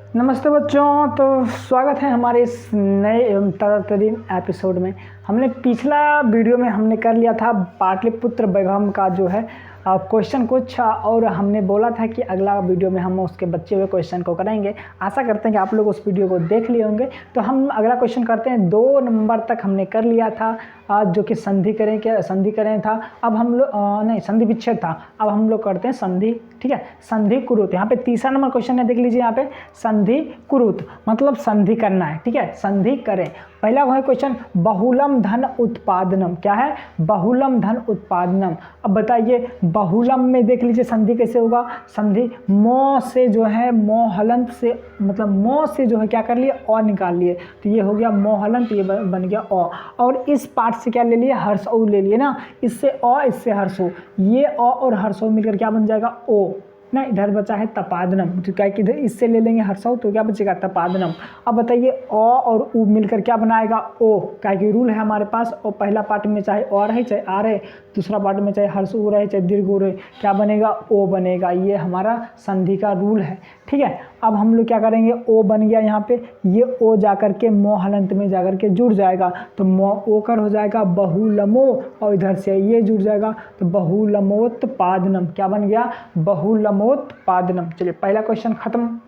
नमस्ते बच्चों। तो स्वागत है हमारे इस नए एवं ताज़ा तरीन एपिसोड में। हमने पिछला वीडियो में हमने कर लिया था पाटलिपुत्र वैभव का जो है क्वेश्चन कुछ, और हमने बोला था कि अगला वीडियो में हम उसके बचे हुए क्वेश्चन को करेंगे। आशा करते हैं कि आप लोग उस वीडियो को देख लिए होंगे। तो हम अगला क्वेश्चन करते हैं। 2 नंबर तक हमने कर लिया था जो कि संधि करें था। अब हम लोग नहीं, संधि विच्छेद था। अब हम लोग करते हैं संधि। ठीक है, संधि कुरुत। यहाँ पे तीसरा नंबर क्वेश्चन है, देख लीजिए यहाँ पे संधि कुरुत मतलब संधि करना है। ठीक है, संधि करें। पहला वो है क्वेश्चन, बहुलम धन उत्पादनम। क्या है? बहुलम धन उत्पादनम। अब बताइए बहुलम में देख लीजिए संधि कैसे होगा। संधि मो से जो है मोहलंत से, मतलब मो से जो है क्या कर लिए, अ निकाल लिए, तो ये हो गया मोहलंत, ये बन गया अ। और इस पार्ट से क्या ले लिए, हर्ष ओ ले लिए ना, इससे अ इससे हर्ष ओ, ये अ और हर्ष ओ मिलकर क्या बन जाएगा, ओ ना। इधर बचा है तपादनम, तो क्या कि इधर इससे ले लेंगे हर्षौ, तो क्या बचेगा तपादनम। अब बताइए अ और उ मिलकर क्या बनाएगा, ओ। क्या कि रूल है हमारे पास, और पहला पार्ट में चाहे अ रहे चाहे आ रहे, दूसरा पार्ट में चाहे हर्ष उ रहे चाहे दीर्घ उ रहे, क्या बनेगा, ओ बनेगा। ये हमारा संधि का रूल है। ठीक है, अब हम लोग क्या करेंगे, ओ बन गया यहाँ पे, ये ओ जाकर के मो हलंत में जाकर के जुड़ जाएगा, तो मो ओ कर हो जाएगा बहुलमो, और इधर से ये जुड़ जाएगा तो बहुलमोत्पादनम। क्या बन गया, बहुलमोत्पादनम। चलिए पहला क्वेश्चन खत्म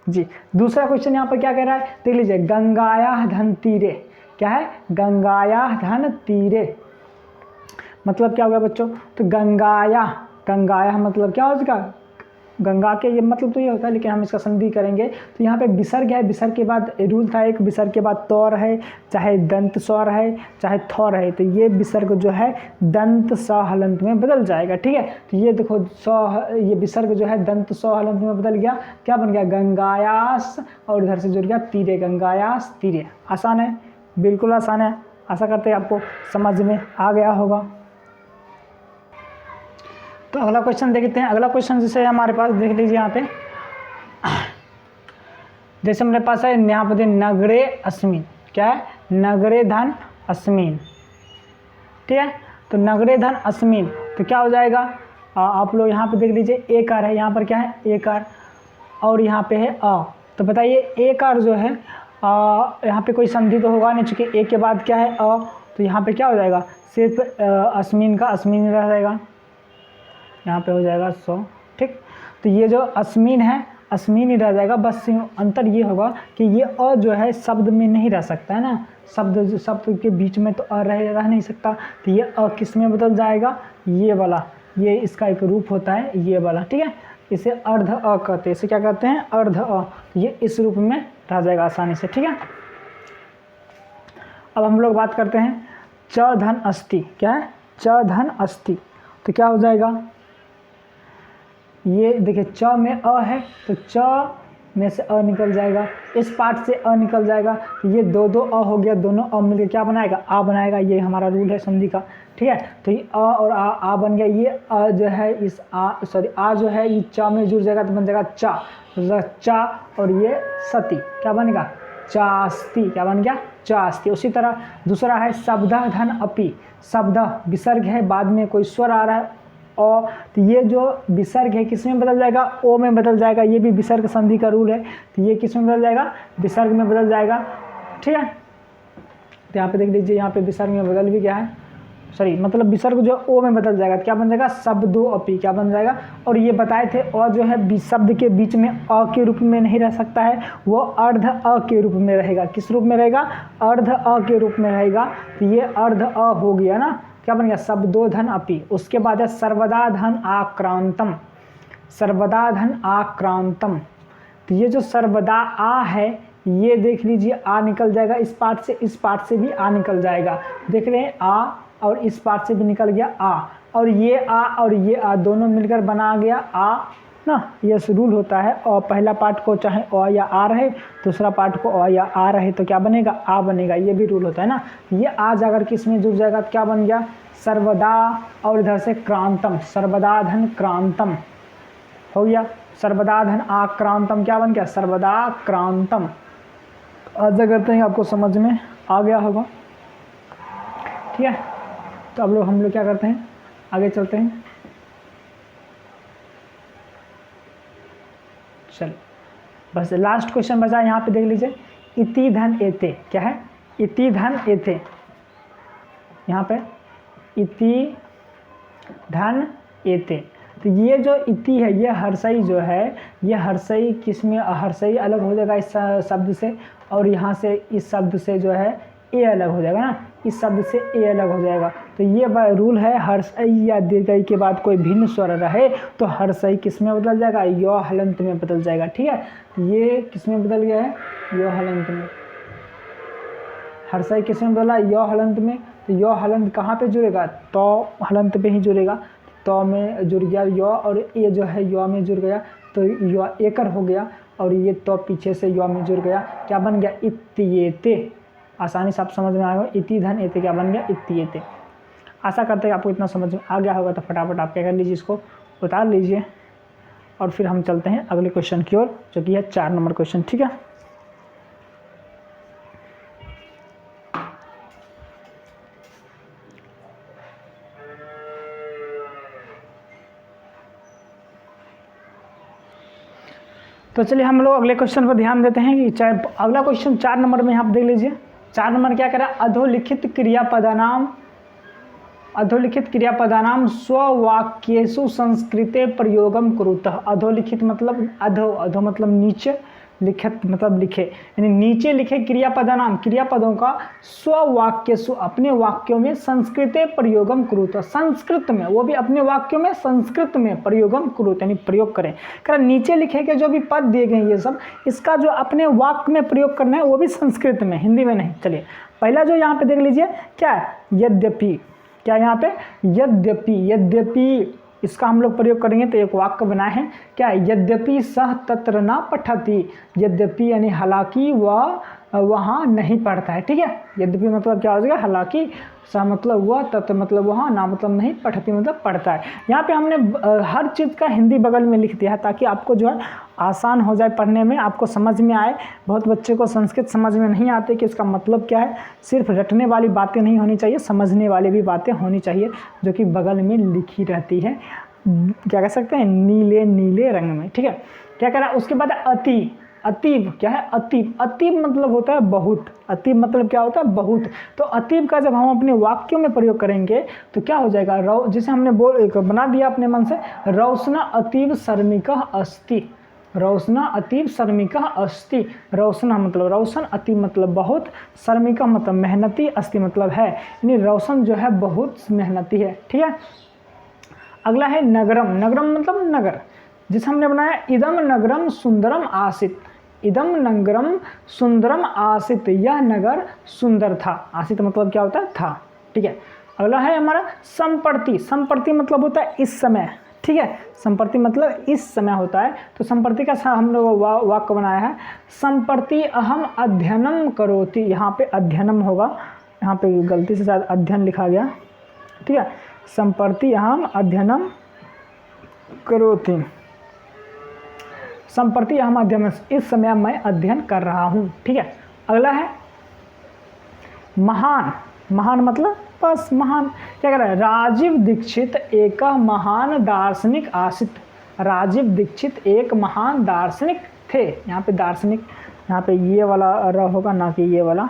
जी। दूसरा क्वेश्चन यहाँ पर क्या कह रहा है, देख लीजिए, गंगाया धन तीरे। क्या है, गंगाया धन तीरे मतलब क्या होगा बच्चों, तो गंगाया मतलब क्या हो इसका, गंगा के, ये मतलब तो ये होता है, लेकिन हम इसका संधि करेंगे। तो यहाँ पे विसर्ग है, विसर्ग के बाद रूल था एक, विसर्ग के बाद तौर है, चाहे दंत स्वर है चाहे थौर है, तो ये विसर्ग जो है दंत स हलंत में बदल जाएगा। ठीक है, तो ये देखो ये विसर्ग जो है दंत स हलंत में बदल गया, क्या बन गया, गंगायास, और इधर से जुड़ गया तीरे, गंगायास तीरे। आसान है, बिल्कुल आसान है। आशा करते हैं आपको समझ में आ गया होगा। तो अगला क्वेश्चन देखते हैं। अगला क्वेश्चन जैसे हमारे पास देख लीजिए यहाँ पे, जैसे मेरे पास है यहाँ पे नगरे अस्मिन। क्या है, नगरे धन अस्मिन। ठीक है, तो नगरे धन अस्मिन, तो क्या हो जाएगा, आप लोग यहाँ पे देख लीजिए, एक आर है, यहाँ पर क्या है, एक आर, और यहाँ पे है अ। तो बताइए एक आर जो है यहाँ पे कोई संधि तो होगा नहीं, चूँकि एक के बाद क्या है अ, तो यहाँ पे क्या हो जाएगा, सिर्फ अस्मिन का अस्मिन रह जाएगा, यहाँ पे हो जाएगा 100। ठीक, तो ये जो अस्मिन है अस्मिन ही रह जाएगा। बस अंतर ये होगा कि ये अ जो है शब्द में नहीं रह सकता है ना, शब्द के बीच में तो अ रह नहीं सकता, तो ये अ किस में बदल जाएगा, ये वाला, ये इसका एक रूप होता है ये वाला। ठीक है, इसे अर्ध अ कहते हैं, इसे क्या कहते हैं, अर्ध अ। ये इस रूप में रह जाएगा आसानी से। ठीक है, अब हम लोग बात करते हैं च धन अस्ति। क्या है, च धन अस्ति, तो क्या हो जाएगा, ये देखिए च में अ है, तो च में से अ निकल जाएगा, इस पार्ट से अ निकल जाएगा, तो ये दो अ हो गया, दोनों अ मिलकर क्या बनाएगा, आ बनाएगा। ये हमारा रूल है संधि का। ठीक है, तो ये अ और आ बन गया, ये अ जो है इस आ जो है ये च में जुड़ जाएगा तो बन जाएगा चा, तो चा, और ये सती क्या बनेगा, चास्ती। क्या बन गया, चास्ती। उसी तरह दूसरा है शब्द धन अपि। शब्द विसर्ग है, बाद में कोई स्वर आ रहा है ओ, तो ये जो विसर्ग है किस में बदल जाएगा, ओ में बदल जाएगा। ये भी विसर्ग संधि का रूल है, तो ये किस में बदल जाएगा, विसर्ग में बदल जाएगा। ठीक है, तो यहाँ पे देख लीजिए, यहाँ पे विसर्ग में बदल भी गया है, सॉरी मतलब विसर्ग जो ओ में बदल जाएगा, तो क्या बन जाएगा, शब्दो अपि। क्या बन जाएगा, और ये बताए थे अ जो है शब्द के बीच में अ के रूप में नहीं रह सकता है, वो अर्ध अ के रूप में रहेगा। किस रूप में रहेगा, अर्ध अ के रूप में रहेगा, तो ये अर्ध अ हो गया ना, क्या बन गया, शब्दो धन अपि। उसके बाद है सर्वदा धन आक्रांतम। सर्वदा धन आक्रांतम, तो ये जो सर्वदा आ है, ये देख लीजिए आ निकल जाएगा इस पार्ट से, इस पार्ट से भी आ निकल जाएगा। देख रहे हैं आ, और इस पार्ट से भी निकल गया आ, और ये आ और ये आ दोनों मिलकर बना गया आ ना। ये रूल होता है, और पहला पार्ट को चाहे अ या आ रहे, दूसरा पार्ट को अ या आ रहे, तो क्या बनेगा, आ बनेगा। ये भी रूल होता है ना। ये आ जाकर किसमें जुड़ जाएगा, तो क्या बन गया, सर्वदा, और इधर से क्रांतम, सर्वदा धन क्रांतम हो गया। सर्वदा धन आक्रांतम क्या बन गया, सर्वदा क्रांतम। आशा करते हैं आपको समझ में आ गया होगा। ठीक है, तो अब हम लोग क्या करते हैं, आगे चलते हैं। चल बस लास्ट क्वेश्चन बचा यहाँ पे, देख लीजिए। इति धन एते, क्या है? इति धन एते, यहाँ पे इति धन एते। तो ये जो इति है, ये हर्षई जो है, ये हर्षई किस में, हर्षई अलग हो जाएगा इस शब्द से, और यहाँ से इस शब्द से जो है ए अलग हो जाएगा ना, इस शब्द से ए अलग हो जाएगा। तो ये रूल है, हर्षई या दीर्घई के बाद कोई भिन्न स्वर रहे तो हर्षई किस में बदल जाएगा? यो हलंत में बदल जाएगा, ठीक है। तो ये किस में बदल गया है? यो हलंत में। हर्षई किस में बदला? यो हलंत में। तो यो हलंत कहाँ पे जुड़ेगा? तो हलंत पे ही जुड़ेगा। तो में जुड़ गया यो, और ये जो है यो में जुड़ गया, तो यो एकर हो गया, और ये तो पीछे से यो में जुड़ गया, क्या बन गया? इत्येते। आसानी से आप समझ में आएगा, इति धन एते क्या बन गया? इत्येते। आशा करते हैं आपको इतना समझ में आ गया होगा। तो फटाफट आप क्या कर लीजिए, इसको उतार लीजिए, और फिर हम चलते हैं अगले क्वेश्चन की ओर, जो कि है 4 नंबर क्वेश्चन, ठीक है। तो चलिए हम लोग अगले क्वेश्चन पर ध्यान देते हैं कि चाहे अगला क्वेश्चन 4 नंबर में यहाँ आप देख लीजिए। 4 नंबर क्या कह रहा है? अधोलिखित क्रियापदानाम स्ववाक्येषु संस्कृते प्रयोगम कुरुतः। अधोलिखित मतलब अधो मतलब नीचे, लिखित मतलब लिखे, यानी नीचे लिखे क्रियापदानाम, क्रियापदों का स्ववाक्येषु अपने वाक्यों में संस्कृते प्रयोगम कुरुतः, संस्कृत में, वो भी अपने वाक्यों में संस्कृत में प्रयोगम कुरुत, यानी प्रयोग करें। कारण नीचे लिखे के जो भी पद दिए गए ये सब, इसका जो अपने वाक्य में प्रयोग करना है वो भी संस्कृत में, हिंदी में नहीं। चलिए पहला जो यहाँ पे देख लीजिए, क्या है? यद्यपि, क्या यहाँ पे? यद्यपि इसका हम लोग प्रयोग करेंगे तो एक वाक्य बनाए हैं, क्या? यद्यपि सह तत्र न पठति। यद्यपि यानी हालांकि वह वहाँ नहीं पढ़ता है, ठीक है। यद्यपि मतलब क्या हो जाएगा? हालांकि, सह मतलब वह, तत्र मतलब वहाँ, ना मतलब नहीं, पठति मतलब पढ़ता है। यहाँ पे हमने हर चीज़ का हिंदी बगल में लिख दिया है ताकि आपको जो है आसान हो जाए पढ़ने में, आपको समझ में आए। बहुत बच्चे को संस्कृत समझ में नहीं आते कि इसका मतलब क्या है। सिर्फ रटने वाली बातें नहीं होनी चाहिए, समझने वाली भी बातें होनी चाहिए, जो कि बगल में लिखी रहती है, क्या कह सकते हैं? नीले नीले रंग में, ठीक है। क्या कह रहा है? उसके बाद अति, अतीब, क्या है? अतीब। अतीब मतलब होता है बहुत। अतीब मतलब क्या होता है? बहुत। तो अतीब का जब हम अपने वाक्यों में प्रयोग करेंगे तो क्या हो जाएगा? जैसे हमने एक बना दिया अपने मन से, रौसना अतीब शर्मिका अस्ति। रौसना अतीब शर्मिका अस्ति। रौसना मतलब रौशन, अतीब मतलब बहुत, शर्मिका मतलब मेहनती, अस्ति मतलब है, यानी रौशन जो है बहुत मेहनती है, ठीक है। अगला है नगरम। नगरम मतलब नगर, जिसे हमने बनाया इदम नगरम सुंदरम आसित। इदम नगरम सुंदरम आसित, यह नगर सुंदर था। आसित मतलब क्या होता है? था, ठीक है। अगला है हमारा संप्रति। संप्रति मतलब होता है इस समय, ठीक है। संप्रति मतलब इस समय होता है। तो संप्रति का हम लोग वाक्य बनाया है, संप्रति अहम अध्ययनम करोति। यहाँ पे अध्ययनम होगा, यहाँ पे गलती से शायद अध्ययन लिखा गया, ठीक है। संप्रति अहम अध्ययनम करोति। संप्रति अहम अध्ययन, इस समय मैं अध्ययन कर रहा हूँ, ठीक है। अगला है महान। महान मतलब बस महान। क्या कह रहा है? राजीव दीक्षित एक महान दार्शनिक आसित। राजीव दीक्षित एक महान दार्शनिक थे। यहाँ पे दार्शनिक, यहाँ पे ये वाला र होगा, ना कि ये वाला,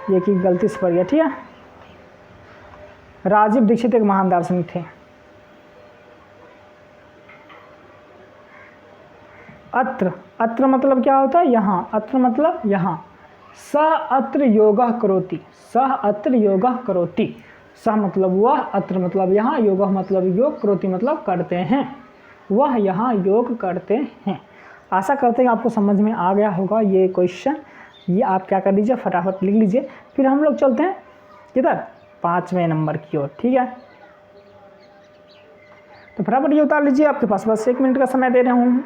ये की गलती से पड़ गया, ठीक है। राजीव दीक्षित एक महान दार्शनिक थे। अत्र, अत्र मतलब क्या होता है? यहाँ। अत्र मतलब यहाँ। सह अत्र योगः करोति। सह अत्र योगः करोति। सह मतलब वह, अत्र मतलब यहाँ, योगः मतलब योग, करोति मतलब करते हैं। वह यहाँ योग करते हैं। आशा करते हैं आपको समझ में आ गया होगा ये क्वेश्चन। ये आप क्या कर लीजिए, फटाफट लिख लीजिए। फिर हम लोग चलते हैं किधर? 5वें नंबर की ओर, ठीक है। तो फटाफट ये उतार लीजिए, आपके पास बस 1 मिनट का समय दे रहा हूँ।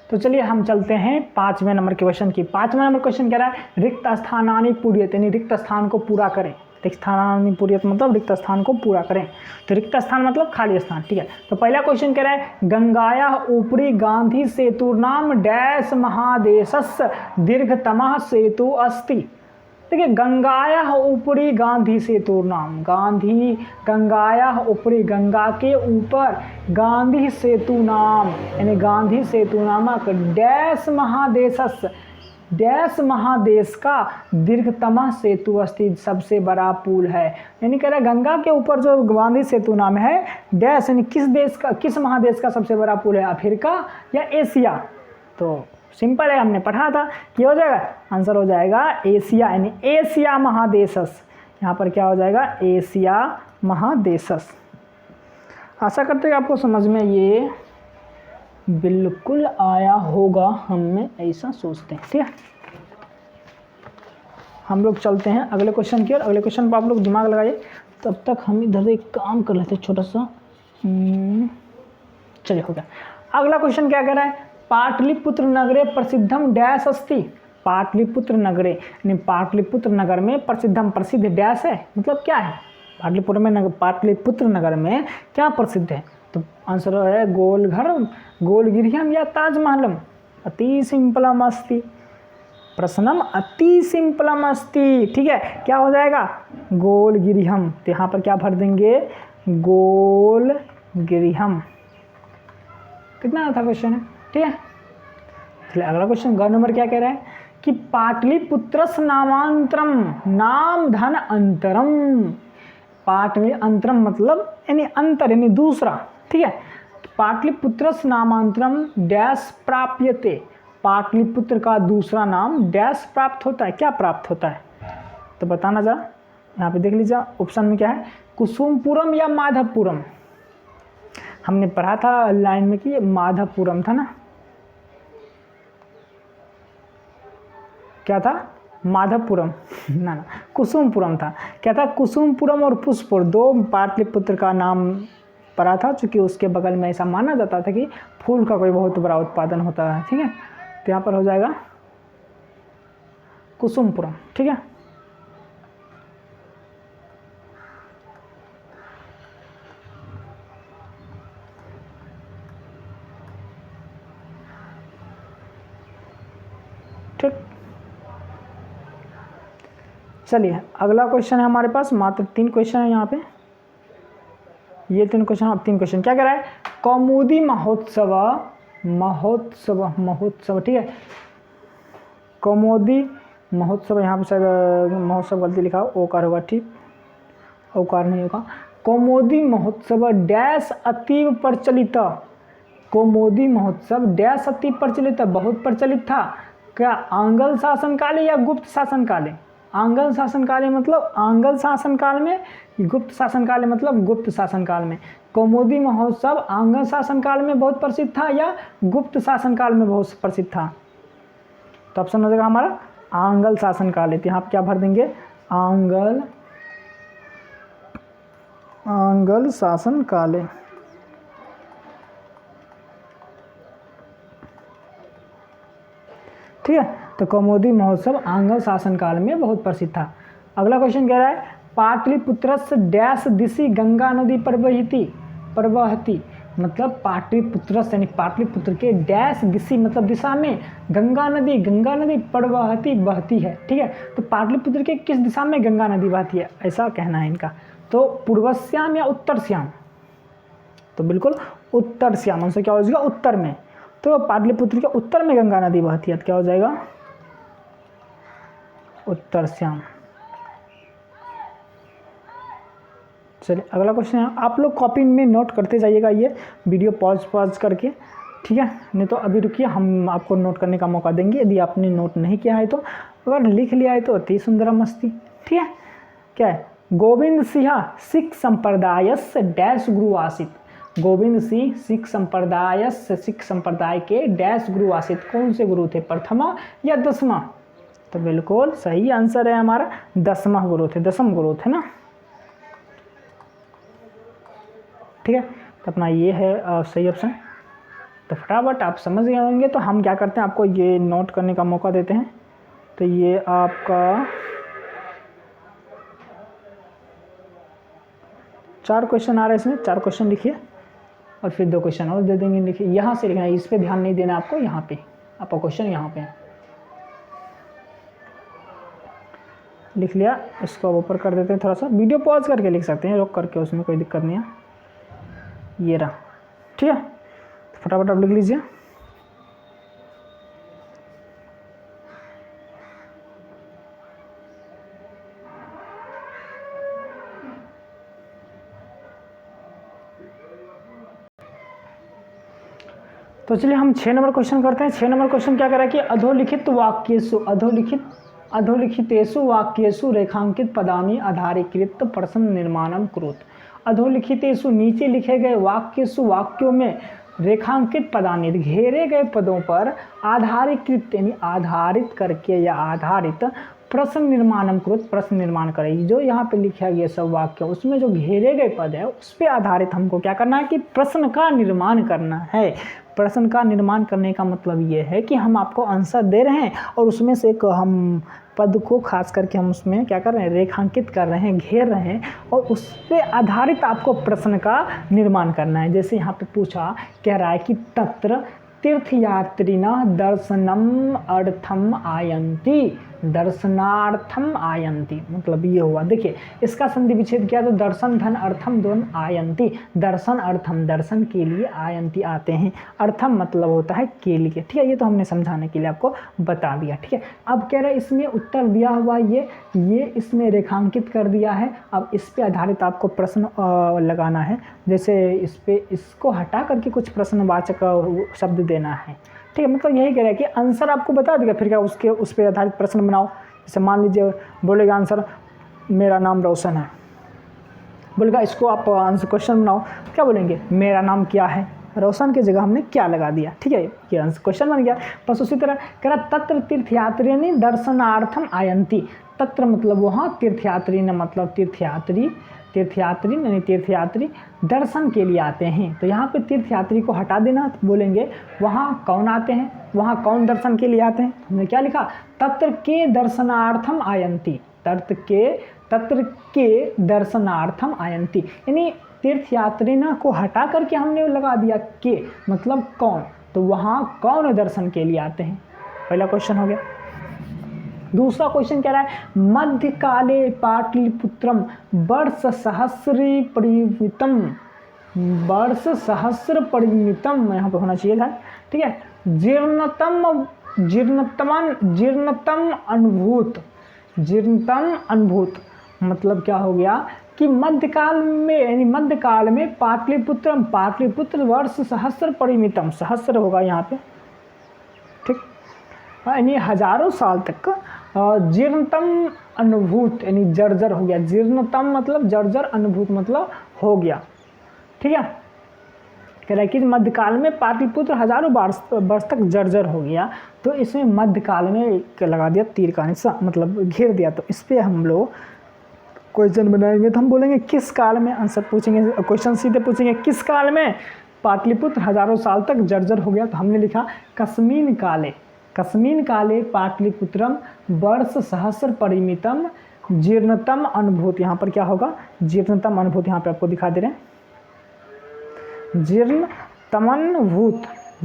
तो चलिए हम चलते हैं 5वें नंबर के क्वेश्चन की। 5वां नंबर क्वेश्चन कह रहा है रिक्त स्थानानि पूर्यते, यानी रिक्त स्थान को पूरा करें। स्थानानि पूर्यत मतलब रिक्त स्थान को पूरा करें। तो रिक्त स्थान मतलब खाली स्थान, ठीक है। तो पहला क्वेश्चन कह रहा है गंगाया ऊपरी गांधी सेतुर्नाम डैश महादेशस्य दीर्घतमः सेतु अस्ति। देखिए गंगाया ऊपरी गांधी सेतुर्नाम, गांधी गंगाया ऊपरी गंगा के ऊपर गांधी सेतु नाम यानी गांधी सेतु नामक डैश महादेशस्य डैश महादेश का दीर्घतम सेतु अस्ति सबसे बड़ा पुल है। यानी कह रहा है गंगा के ऊपर जो गांधी सेतु नाम है डैश यानी किस देश का किस महादेश का सबसे बड़ा पुल है, अफ्रीका या एशिया। तो सिंपल है, हमने पढ़ा था कि हो जाएगा आंसर हो जाएगा एशिया यानी एशिया महादेशस। यहाँ पर क्या हो जाएगा एशिया महादेशस। आशा करते हैं आपको समझ में ये बिल्कुल आया होगा, हमें ऐसा सोचते हैं, ठीक है। हम लोग चलते हैं अगले क्वेश्चन की ओर। अगले क्वेश्चन पर आप लोग दिमाग लगाइए, तब तक हम इधर एक काम कर लेते हैं छोटा सा। चलिए हो गया। अगला क्वेश्चन क्या कह रहा है, पाटलिपुत्र नगरे प्रसिद्धम डैश अस्ति। पाटलिपुत्र नगरे यानी पाटलिपुत्र नगर में प्रसिद्धम प्रसिद्ध डैश है, मतलब क्या है पाटलिपुत्र नगर में क्या प्रसिद्ध है। तो आंसर है गोलघर गोलगिरियम या ताजमहलम। अति सिंपलम अस्ति, प्रश्नम अति सिंपलम अस्ति, ठीक है। क्या हो जाएगा गोलगिरियम। तो यहाँ पर क्या भर देंगे गोलगिरियम। कितना था क्वेश्चन है, ठीक है। चलिए अगला क्वेश्चन ग नंबर क्या कह रहा है कि पाटलिपुत्रस नामांतरम नाम धन अंतरम। पाटलि अंतरम मतलब यानी अंतर यानी दूसरा, ठीक है। पाटलिपुत्रस नामांतरम डैश प्राप्यते। पाटलिपुत्र का दूसरा नाम डैश प्राप्त होता है, क्या प्राप्त होता है तो बताना जरा। यहाँ पे देख लीजिए ऑप्शन में क्या है कुसुमपुरम या माधवपुरम। हमने पढ़ा था लाइन में कि माधवपुरम था ना, क्या था माधवपुरम ना कुसुमपुरम था। क्या था कुसुमपुरम और पुष्पपुर दो पाटलिपुत्र का नाम पड़ा था, चूँकि उसके बगल में ऐसा माना जाता था कि फूल का कोई बहुत बड़ा उत्पादन होता है, ठीक है। तो यहाँ पर हो जाएगा कुसुमपुरम, ठीक है। ठीक, चलिए अगला क्वेश्चन है हमारे पास। मात्र 3 क्वेश्चन है यहाँ पे, ये 3 क्वेश्चन। अब 3 क्वेश्चन क्या कह रहा है कौमुदी महोत्सव महोत्सव महोत्सव, ठीक है। कौमुदी महोत्सव, यहाँ पे शायद महोत्सव गलती लिखा हो, ओकार होगा, ठीक ओकार नहीं होगा। कौमुदी महोत्सव डैश अतीव प्रचलित। कौमुदी महोत्सव डैश अतीव प्रचलित बहुत प्रचलित था। क्या आंग्ल शासनकाले या गुप्त शासनकाले। आंग्ल शासनकाल मतलब आंग्ल शासनकाल में, गुप्त शासनकाल मतलब गुप्त शासनकाल में। कौमुदी महोत्सव आंग्ल शासनकाल में बहुत प्रसिद्ध था या गुप्त शासनकाल में बहुत प्रसिद्ध था। तो ऑप्शन हो जाएगा हमारा आंग्ल शासनकाल है। तो यहाँ पर क्या भर देंगे आंग्ल शासनकाल। ठीक है, तो कौमुदी महोत्सव आंग्ल शासनकाल में बहुत प्रसिद्ध था। अगला क्वेश्चन कह रहा है पाटलिपुत्रस्य डैश दिशि गंगा नदी प्रवहती। मतलब पाटलिपुत्रस्य यानी पाटलिपुत्र के डैश दिशि मतलब दिशा में गंगा नदी प्रवहती बहती है, ठीक है। तो पाटलिपुत्र के किस दिशा में गंगा नदी बहती है ऐसा कहना है इनका। तो पूर्वश्याम या उत्तर श्याम, तो बिल्कुल उत्तर श्याम आंसर क्या हो जाएगा उत्तर में। तो पाटलिपुत्र के उत्तर में गंगा नदी बहती है, तो क्या हो जाएगा उत्तर श्याम। चलिए अगला क्वेश्चन है, आप लोग कॉपी में नोट करते जाइएगा, ये वीडियो पॉज करके, ठीक है। नहीं तो अभी रुकिए, हम आपको नोट करने का मौका देंगे यदि आपने नोट नहीं किया है तो। अगर लिख लिया है तो अति सुंदर मस्ती, ठीक है। क्या है गोविंद सिंह सिख संप्रदाय से डैश गुरु आसित। गोविंद सिंह सिख संप्रदाय के डैश गुरु आसित, कौन से गुरु थे प्रथमा या दसमा। तो बिल्कुल सही आंसर है हमारा 10वां गुरु थे, 10म गुरु थे ना, ठीक है। तो अपना ये है सही ऑप्शन। तो फटाफट आप समझ गए होंगे। तो हम क्या करते हैं आपको ये नोट करने का मौका देते हैं। तो ये आपका 4 क्वेश्चन आ रहे हैं इसमें, 4 क्वेश्चन लिखिए और फिर 2 क्वेश्चन और दे देंगे। लिखिए, यहाँ से लिखना है, इस पे ध्यान नहीं देना आपको, यहाँ पे आपका क्वेश्चन यहाँ पे है। लिख लिया, इसको अब ऊपर कर देते हैं थोड़ा सा, वीडियो पॉज करके लिख सकते हैं, रोक करके, उसमें कोई दिक्कत नहीं है। ये रहा, ठीक है, तो फटाफट आप लिख लीजिए। तो चलिए हम 6 नंबर क्वेश्चन करते हैं। 6 नंबर क्वेश्चन क्या कह रहा है कि अधोलिखितेषु वाक्येषु रेखांकित पदानि आधारीकृत प्रश्न निर्माणम कुरुत। अधोलिखितेषु नीचे लिखे गए वाक्येषु वाक्यों में रेखांकित पदानि घेरे गए पदों पर आधारीकृत यानी आधारित करके या आधारित प्रश्न निर्माणम कुरुत, प्रश्न निर्माण करेगी। जो यहाँ पे लिखा गया सब वाक्य उसमें जो घेरे गए पद है उस पर आधारित हमको क्या करना है कि प्रश्न का निर्माण करना है। प्रश्न का निर्माण करने का मतलब ये है कि हम आपको आंसर दे रहे हैं और उसमें से एक हम पद को खास करके हम उसमें क्या कर रहे हैं, रेखांकित कर रहे हैं, घेर रहे हैं और उस पर आधारित आपको प्रश्न का निर्माण करना है। जैसे यहाँ पे पूछा, कह रहा है कि तत्र तीर्थयात्रिणः दर्शनम अर्थम आयन्ति, दर्शनार्थम आयन्ति, मतलब ये हुआ। देखिए इसका संधि विच्छेद किया तो दर्शन धन अर्थम दोनों आयन्ति, दर्शन अर्थम दर्शन के लिए, आयन्ति आते हैं, अर्थम मतलब होता है के लिए, ठीक है। ये तो हमने समझाने के लिए आपको बता दिया, ठीक है। अब कह रहे हैं इसमें उत्तर दिया हुआ ये इसमें रेखांकित कर दिया है। अब इस पे आधारित आपको प्रश्न लगाना है। जैसे इस पे इसको हटा करके कुछ प्रश्नवाचक शब्द देना है, ठीक है। मतलब यही कह रहा है कि आंसर आपको बता देगा, फिर क्या उसके उस पर आधारित प्रश्न बनाओ। जैसे मान लीजिए बोलेगा आंसर मेरा नाम रोशन है, बोलेगा इसको आप आंसर क्वेश्चन बनाओ, क्या बोलेंगे, मेरा नाम क्या है, रोशन की जगह हमने क्या लगा दिया, ठीक है, ये आंसर क्वेश्चन बन गया। बस उसी तरह कह रहा तत्र तीर्थयात्रिणी दर्शनार्थम आयन्ति, तत्र मतलब वहाँ, तीर्थयात्री न मतलब तीर्थयात्री यानी तीर्थयात्री दर्शन के लिए आते हैं। तो यहाँ पे तीर्थयात्री को हटा देना, तो बोलेंगे वहाँ कौन आते हैं, वहाँ कौन दर्शन के लिए आते हैं। हमने क्या लिखा, तत्र के दर्शनार्थम आयन्ति, तत्र के दर्शनार्थम आयन्ति, यानी तीर्थयात्री ना को हटा करके हमने लगा दिया के, मतलब कौन, तो वहाँ कौन दर्शन के लिए आते हैं। पहला क्वेश्चन हो गया। दूसरा क्वेश्चन कह रहा है मध्यकाले पाटलिपुत्रम वर्ष सहस्र परिमितम, यहाँ पे होना चाहिए था, ठीक है, जीर्णतम अनुभूत, मतलब क्या हो गया कि मध्यकाल में पाटलिपुत्र वर्ष सहस्र परिमितम, सहस्र होगा यहाँ पे, ठीक, यानी हजारों साल तक जीर्णतम अनुभूत यानी जर्जर हो गया। जीर्णतम मतलब जर्जर, अनुभूत मतलब हो गया, ठीक है। कह रहा है कि मध्यकाल में पाटलिपुत्र हजारों वर्ष तक जर्जर हो गया, तो इसमें मध्यकाल में लगा दिया तीर का निशान, मतलब घेर दिया। तो इस पर हम लोग क्वेश्चन बनाएंगे, तो हम बोलेंगे किस काल में, आंसर पूछेंगे, क्वेश्चन सीधे पूछेंगे किस काल में पाटलिपुत्र हजारों साल तक जर्जर हो गया। तो हमने लिखा कस्मिन् काले पाटलिपुत्रम वर्ष सहस्र परिमितम जीर्णतम अनुभूत, यहाँ पर क्या होगा, जीर्णतम अनुभूत, यहाँ पे आपको दिखा दे रहे हैं,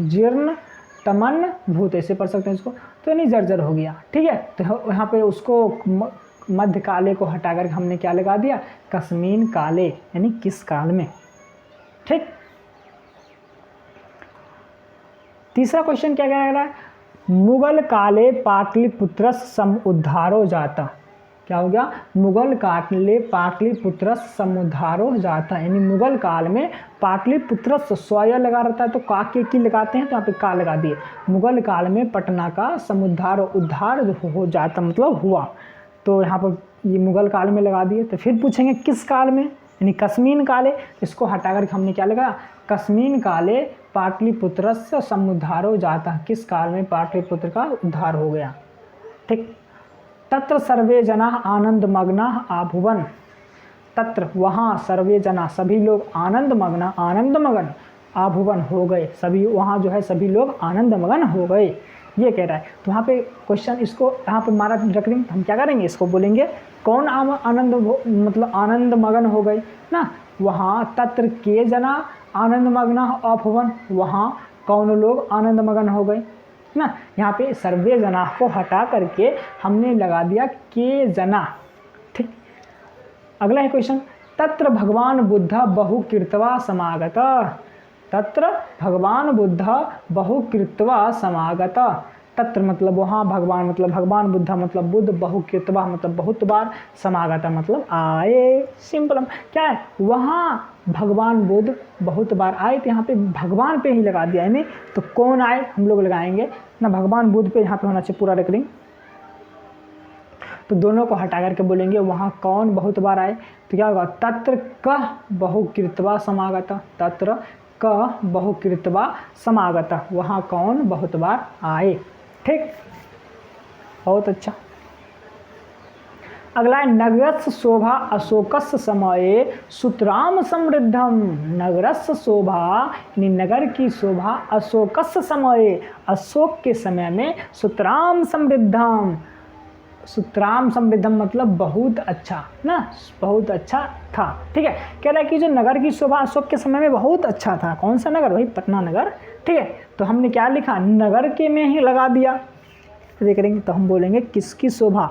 जीर्णतमनुभूत ऐसे पढ़ सकते हैं इसको, तो यानी जर्जर हो गया, ठीक है। तो यहाँ पे उसको मध्यकाले को हटा कर हमने क्या लगा दिया, कस्मिन् काले यानी किस काल में, ठीक। तीसरा क्वेश्चन क्या कह रहा है, मुगल काले पाटलिपुत्र समुद्धारो जाता, क्या हो गया, मुगल काले पाटलिपुत्र समुद्धारो जाता, यानी मुगल काल में पाटलिपुत्र स्वयं लगा रहता है तो का के की लगाते हैं, तो यहाँ पे का लगा दिए। मुगल काल में पटना का समुद्धार उद्धार हो जाता मतलब हुआ, तो यहाँ पर ये मुगल काल में लगा दिए। तो फिर पूछेंगे किस काल में, यानी कस्मिन् काले, इसको हटा कर हमने क्या लगाया, कस्मिन् काले पाटलिपुत्र से समुद्धारो जाता, किस काल में पाटलिपुत्र का उद्धार हो गया, ठीक। तत्र सर्वे जना आनंद मग्ना आभुवन, तत्र वहाँ सर्वे जना सभी लोग आनंद मगन आभुवन हो गए, सभी वहाँ जो है सभी लोग आनंद मगन हो गए, ये कह रहा है। तो वहाँ पे क्वेश्चन इसको यहाँ पे मारा रख देंगे, हम क्या करेंगे, इसको बोलेंगे कौन आनंद मतलब आनंद मगन हो गए ना, वहाँ तत्र के जना आनंदमग्न अभवन, वहाँ कौन लोग आनंदमग्न हो गए ना। यहाँ पे सर्वे जना को हटा करके हमने लगा दिया के जना। ठीक, अगला है क्वेश्चन, तत्र भगवान बुद्ध बहुकृत्वा समागत, तत्र भगवान बुद्ध बहुकृत्वा समागत। तत्र मतलब वहाँ, भगवान मतलब भगवान, बुद्ध मतलब बुद्ध, बहुकृत्वा मतलब बहुत बार, समागत मतलब आए। सिंपल क्या है, वहाँ भगवान बुद्ध बहुत बार आए, तो यहाँ पे भगवान पे ही लगा दिया है। तो कौन आए हम लोग लगाएंगे ना, भगवान बुद्ध पे यहाँ पे होना चाहिए पूरा रेकरिंग। तो दोनों को हटा करके बोलेंगे वहाँ कौन बहुत बार आए, तो क्या होगा, तत्र कः बहुकृत्वा समागत, तत्र कः बहुकृत्वा समागत, वहाँ कौन बहुत बार आए। ठीक, बहुत अच्छा। अगला है, नगरस्य शोभा अशोकस्य समये सुतराम समृद्धम, नगरस्य शोभा यानी नगर की शोभा अशोकस्य समये, अशोक के समय में, सुतराम समृद्धम, सुतराम समृद्धम मतलब बहुत अच्छा ना, बहुत अच्छा था। ठीक है, कह रहा है कि जो नगर की शोभा अशोक के समय में बहुत अच्छा था, कौन सा नगर, वही पटना नगर। ठीक है, तो हमने क्या लिखा, नगर के में ही लगा दिया। देख करेंगे तो हम बोलेंगे किसकी शोभा,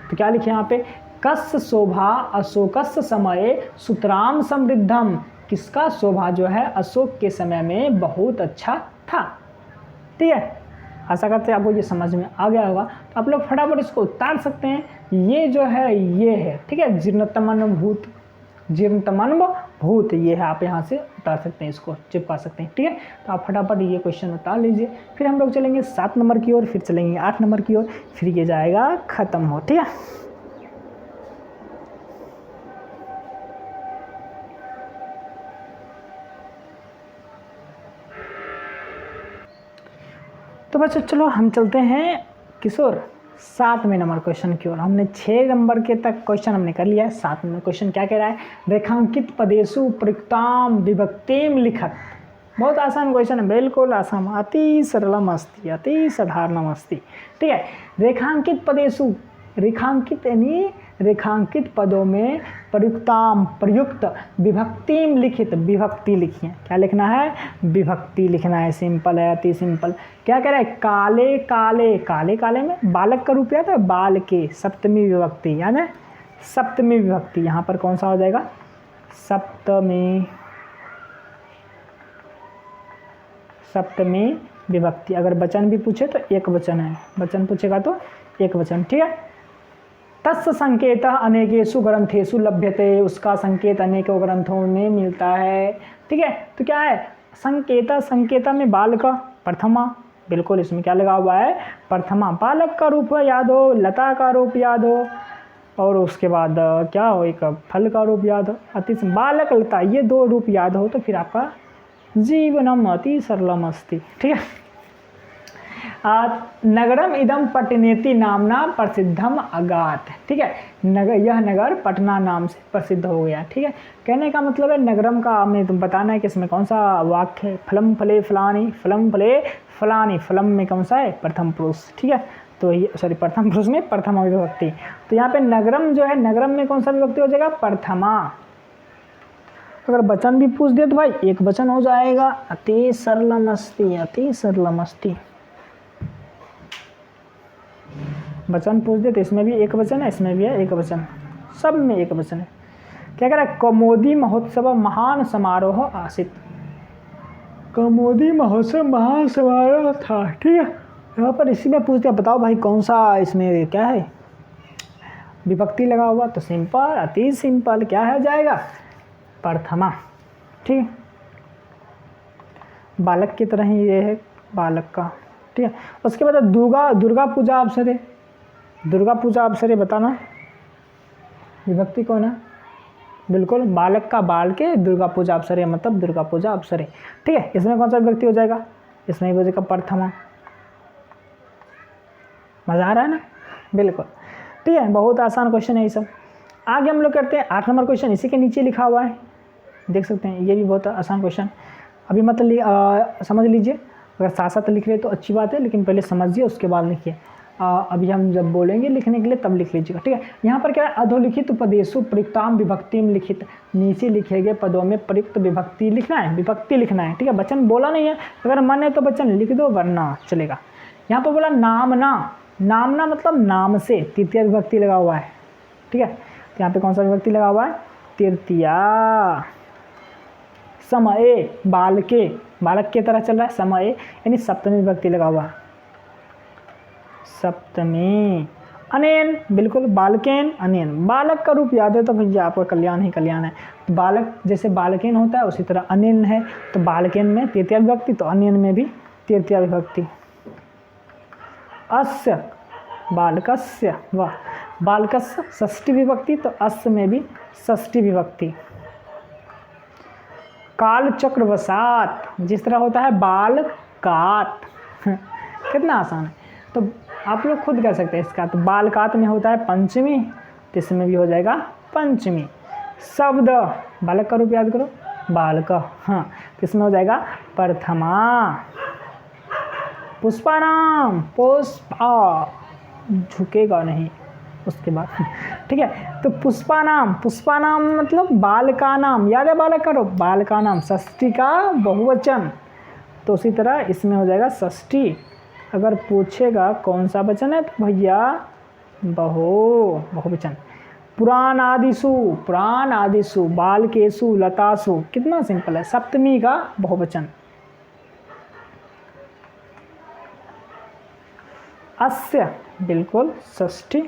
तो क्या लिखे यहाँ पे, कस्य शोभा अशोकस्य समय सुतराम समृद्धम, किसका शोभा जो है अशोक के समय में बहुत अच्छा था। ठीक है, आशा करते हैं आपको ये समझ में आ गया होगा। तो आप लोग फटाफट इसको उतार सकते हैं, ये जो है ये है, ठीक है, जीर्णतमन भूत, जीर्णतमन भूत, ये है, आप यहाँ से उतार सकते हैं, इसको चिपका सकते हैं। ठीक है, तो आप फटाफट ये क्वेश्चन उतार लीजिए। फिर हम लोग चलेंगे 7 नंबर की ओर, फिर चलेंगे 8 नंबर की ओर, फिर ये जाएगा ख़त्म हो। ठीक है, तो बच्चों चलो हम चलते हैं किशोर 7वें नंबर क्वेश्चन की ओर। हमने 6 नंबर के तक क्वेश्चन हमने कर लिया है। 7 नंबर क्वेश्चन क्या कह रहा है, रेखांकित पदेषु प्रयुक्ताम विभक्तिम लिखत। बहुत आसान क्वेश्चन है, बिल्कुल आसान, अति सरलम अस्ति, अति साधारणम अस्ति। ठीक है, रेखांकित पदेषु, रेखांकित यानी रेखांकित पदों में प्रयुक्ताम प्रयुक्त विभक्तिम लिखित, विभक्ति लिखिए। क्या लिखना है, विभक्ति लिखना है। सिंपल है, अति सिंपल। क्या कह रहा है, काले काले, काले काले में बालक का रूप याद है, बाल के, सप्तमी विभक्ति याद है, सप्तमी विभक्ति। यहाँ पर कौन सा हो जाएगा, सप्तमी, सप्तमी विभक्ति। अगर वचन भी पूछे तो एक वचन है, वचन पूछेगा तो एक वचन। ठीक है, तस्य संकेत अनेकेषु ग्रंथेषु लभ्यते, उसका संकेत अनेकों ग्रंथों में मिलता है। ठीक है, तो क्या है, संकेत, संकेता में बाल का प्रथमा, बिल्कुल इसमें क्या लगा हुआ है, प्रथमा। बालक का रूप याद हो, लता का रूप याद हो, और उसके बाद क्या हो, एक फल का रूप याद हो। अति बालक लता, ये 2 रूप याद हो तो फिर आपका जीवनम अति सरलम अस्ति। ठीक है, नगरम इदम पटनेति नामना प्रसिद्धम अगात। ठीक है, नगर, यह नगर पटना नाम से प्रसिद्ध हो गया। ठीक है, कहने का मतलब है नगरम का हमें तुम बताना है कि इसमें कौन सा वाक्य है, फलम फले फलानी, फलम फले फलानी, फलम में कौन सा है, प्रथम पुरुष। ठीक है, तो ये सॉरी प्रथम पुरुष में प्रथमा विभक्ति। तो यहाँ पे नगरम जो है, नगरम में कौन सा विभक्ति हो जाएगा, प्रथमा। अगर वचन भी पूछ दिया तो भाई एक वचन हो जाएगा, अति सरलम अस्ति, अति सरलम अस्ति। वचन पूछ दे तो इसमें भी एक वचन है, इसमें भी है एक वचन, सब में एक वचन है। क्या कह रहा है, कौमुदी महोत्सव महान समारोह आसित, कौमुदी महोत्सव महान समारोह था। ठीक है, यहाँ पर इसी में पूछ दिया, बताओ भाई कौन सा इसमें क्या है, विभक्ति लगा हुआ, तो सिंपल, अति सिंपल, क्या है जाएगा, प्रथमा। ठीक, बालक की तरह ही ये है, बालक का। ठीक है, उसके बाद दुर्गा पूजा अवसरे, दुर्गा पूजा अवसरे बताना, विभक्ति कौन है, बिल्कुल बालक का, बाल के, दुर्गा पूजा अवसरे मतलब दुर्गा पूजा अवसरे। ठीक है, इसमें कौन सा विभक्ति हो जाएगा, इसमें हो जाएगा प्रथमा। मज़ा आ रहा है ना, बिल्कुल। ठीक है, बहुत आसान क्वेश्चन है ये सब। आगे हम लोग करते हैं 8 नंबर क्वेश्चन, इसी के नीचे लिखा हुआ है, देख सकते हैं, ये भी बहुत आसान क्वेश्चन। अभी मतलब समझ लीजिए, अगर साथ साथ लिख रहे तो अच्छी बात है, लेकिन पहले समझिए उसके बाद लिखिए। अभी हम जब बोलेंगे लिखने के लिए तब लिख लीजिएगा, ठीक है। यहाँ पर क्या है, अधोलिखित उपदेशु प्रयुक्ताम विभक्ति में लिखित, नीचे लिखे गए पदों में प्रयुक्त विभक्ति लिखना है, विभक्ति लिखना है, ठीक है। वचन बोला नहीं है, अगर मन है तो वचन लिख दो वरना चलेगा। यहाँ पर बोला नामना, नामना मतलब नाम से, तृतीया विभक्ति लगा हुआ है, ठीक है। तो यहाँ पे कौन सा विभक्ति लगा हुआ है, तृतीया। समय, बालके, बालक की तरह चल रहा है, समय यानी सप्तमी विभक्ति लगा हुआ है, सप्तमी। अनेन, बिल्कुल बालकेन अनेन, बालक का रूप याद है तो भैया आपका कल्याण ही कल्याण है। तो बालक जैसे बालकेन होता है उसी तरह अनेन है, तो बालकेन में तृतीया विभक्ति तो अनेन में भी तृतीया विभक्ति। अस्य, बालकस्य, वाह, बालकस्य षष्ठी विभक्ति तो अस्य में भी षष्ठी विभक्ति। काल चक्रवशात, जिस तरह होता है बाल कात कितना आसान है, तो आप लोग खुद कर सकते हैं इसका। तो बालकात में होता है पंचमी, तो इसमें भी हो जाएगा पंचमी। शब्द, बालक का रूप याद करो, बालक, हाँ, तो इसमें हो जाएगा प्रथमा। पुष्पानाम, पुष्पा, झुकेगा नहीं उसके बाद, ठीक है। तो पुष्पानाम, पुष्पानाम मतलब बाल का नाम, याद है बालक करो, बाल का नाम, षष्ठी का बहुवचन, तो उसी तरह इसमें हो जाएगा षष्ठी। अगर पूछेगा कौन सा वचन है तो भैया बहुवचन। पुराण आदिशु, पुराण आदिशु, बालकेशु, लतासु, कितना सिंपल है, सप्तमी का बहुवचन। अस्य, बिल्कुल षष्ठी।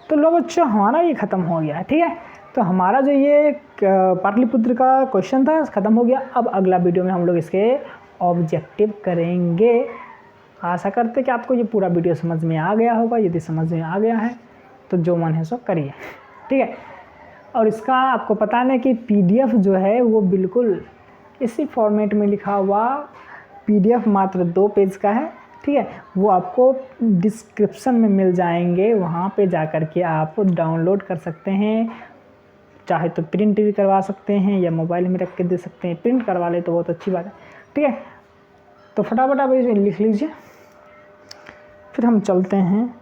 तो लो बच्चों हमारा ये ख़त्म हो गया है, ठीक है। तो हमारा जो ये पाटलिपुत्र का क्वेश्चन था ख़त्म हो गया। अब अगला वीडियो में हम लोग इसके ऑब्जेक्टिव करेंगे। आशा करते कि आपको ये पूरा वीडियो समझ में आ गया होगा। यदि समझ में आ गया है तो जो मन है सो करिए, ठीक है। और इसका आपको पता है कि PDF जो है वो बिल्कुल इसी फॉर्मेट में लिखा हुआ PDF मात्र 2 पेज का है, ठीक है। वो आपको डिस्क्रिप्शन में मिल जाएंगे, वहाँ पे जा कर के आप डाउनलोड कर सकते हैं। चाहे तो प्रिंट भी करवा सकते हैं या मोबाइल में रख के दे सकते हैं। प्रिंट करवा ले तो बहुत अच्छी बात है, ठीक है। तो फटाफट आप इसे लिख लीजिए, फिर हम चलते हैं।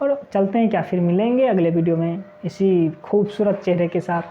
और चलते हैं क्या, फिर मिलेंगे अगले वीडियो में इसी खूबसूरत चेहरे के साथ।